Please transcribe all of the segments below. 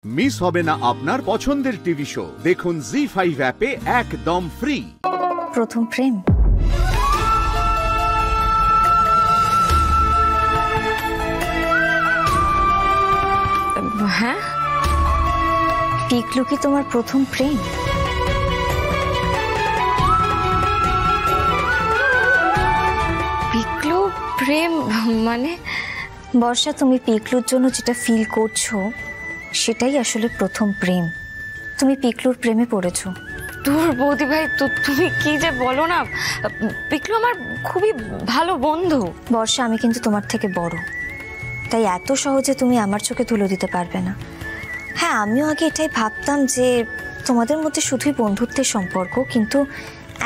Miss হবে না আপনার পছন্দের টিভি শো। দেখুন জি5 অ্যাপে একদম ফ্রি। প্রথম প্রেম, হ্যাঁ, পিকলু কি তোমার প্রথম প্রেম? পিকলু প্রেম মানে? বর্ষা, তুমি পিকলুর জন্য যেটা ফিল করছো সেটাই আসলে প্রথম প্রেম। তুমি পিকলুর প্রেমে পড়েছো। তোর বৌদি ভাই, তুমি কি যে বলো না, পিকলু আমার খুবই ভালো বন্ধু। বর্ষা, আমি কিন্তু তোমার থেকে বড়, তাই এত সহজে তুমি আমার চোখে তুলে দিতে পারবে না। হ্যাঁ, আমিও আগে এটাই ভাবতাম যে তোমাদের মধ্যে শুধুই বন্ধুত্বের সম্পর্ক, কিন্তু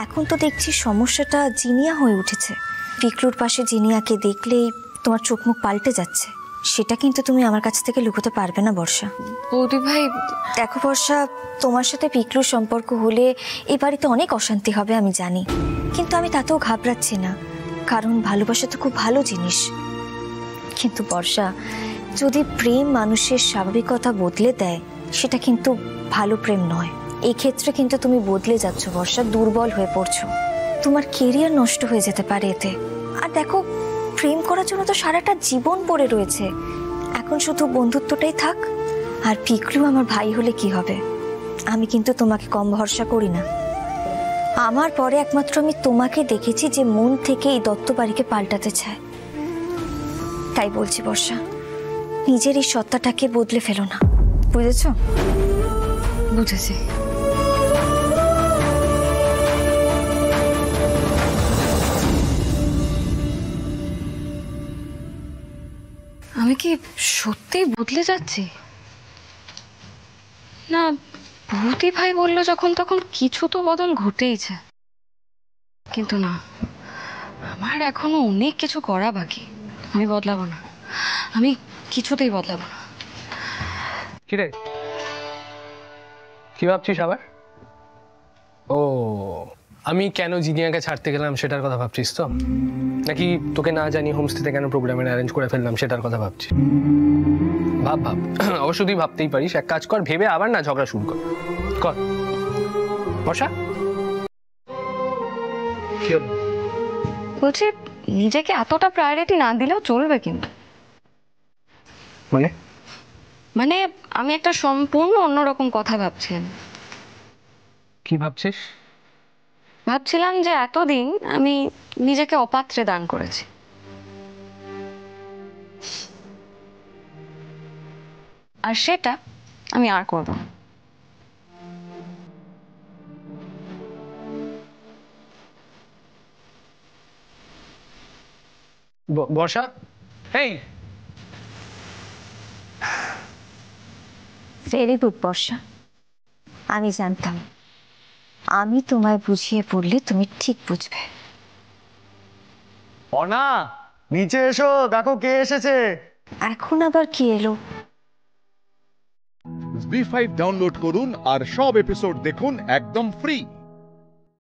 এখন তো দেখছি সমস্যাটা জিনিয়া হয়ে উঠেছে। পিকলুর পাশে জিনিয়াকে দেখলেই তোমার চোখ মুখ পাল্টে যাচ্ছে। সেটা কিন্তু তুমি আমার কাছ থেকে লুকোতে পারবে না বর্ষা। বৌদি ভাই দেখো বর্ষা, তোমার সাথে পিকলুর সম্পর্ক হলে এই বাড়িতে অনেক অশান্তি হবে আমি জানি, কিন্তু আমি তাতেও ঘাবড়াচ্ছি না, কারণ ভালোবাসা তো খুব ভালো জিনিস। কিন্তু বর্ষা, যদি প্রেম মানুষের স্বাভাবিকতা বদলে দেয়, সেটা কিন্তু ভালো প্রেম নয়। এই ক্ষেত্রে কিন্তু তুমি বদলে যাচ্ছ বর্ষা, দুর্বল হয়ে পড়ছো। তোমার কেরিয়ার নষ্ট হয়ে যেতে পারে এতে। আর দেখো, প্রেম করার জন্য তো সারাটা জীবন পড়ে রয়েছে। এখন শুধু বন্ধুত্বটাই থাক। আর পিকলু আমার ভাই হলে কি হবে? আমি কিন্তু তোমাকে কম ভরসা করি না। আমার পরে একমাত্র আমি তোমাকে দেখেছি যে মন থেকে এই দত্ত বাড়িকে পাল্টাতে চায়। তাই বলছি বর্ষা, নিজের এই সত্তাটাকে বদলে ফেলো না, বুঝেছো? বুঝেছি। আমি কি সত্যিই বদলে যাচ্ছি? না, বৌদি ভাই বললো যখন, তখন কিছু তো বদল ঘটেইছে। কিন্তু না, আমার এখনো অনেক কিছু করা বাকি। আমি বদলাবো না, আমি কিছুতেই বদলাবো না। কিরে, কি ভাবছিস আবার? ও, আমি কেন জিনিয়াকে ছাড়তে গেলাম সেটার কথা ভাবছিস তো? নাকি তোকে না জানিয়ে হোমস্টেতে কেন প্রোগ্রামের অ্যারেঞ্জ করে ফেললাম সেটার কথা ভাবছিস? ভাব ভাব, অবশ্য তুই ভাবতেই পারিস। এক কাজ কর, ভেবে আবার না ঝগড়া শুরু কর। কর বর্ষা। বলছি, নিজেকে এতটা প্রায়োরিটি না দিলেও চলবে কিন্তু। মানে মানে আমি একটা সম্পূর্ণ অন্যরকম কথা ভাবছি। কি ভাবছিস? ভাবছিলাম যে এতদিন আমি নিজেকে অপাত্রে দান করেছি। আর সেটা আমি আর করব না। বর্ষা, এই ভেরি গুড বর্ষা, আমি জানতাম আমি তোমায় বুঝিয়ে বললে তুমি ঠিক বুঝবে। অনা, নিচে এসো, দেখো কে এসেছে। এখন আবার কি এলো? জি5 ডাউনলোড করুন আর সব এপিসোড দেখুন একদম ফ্রি।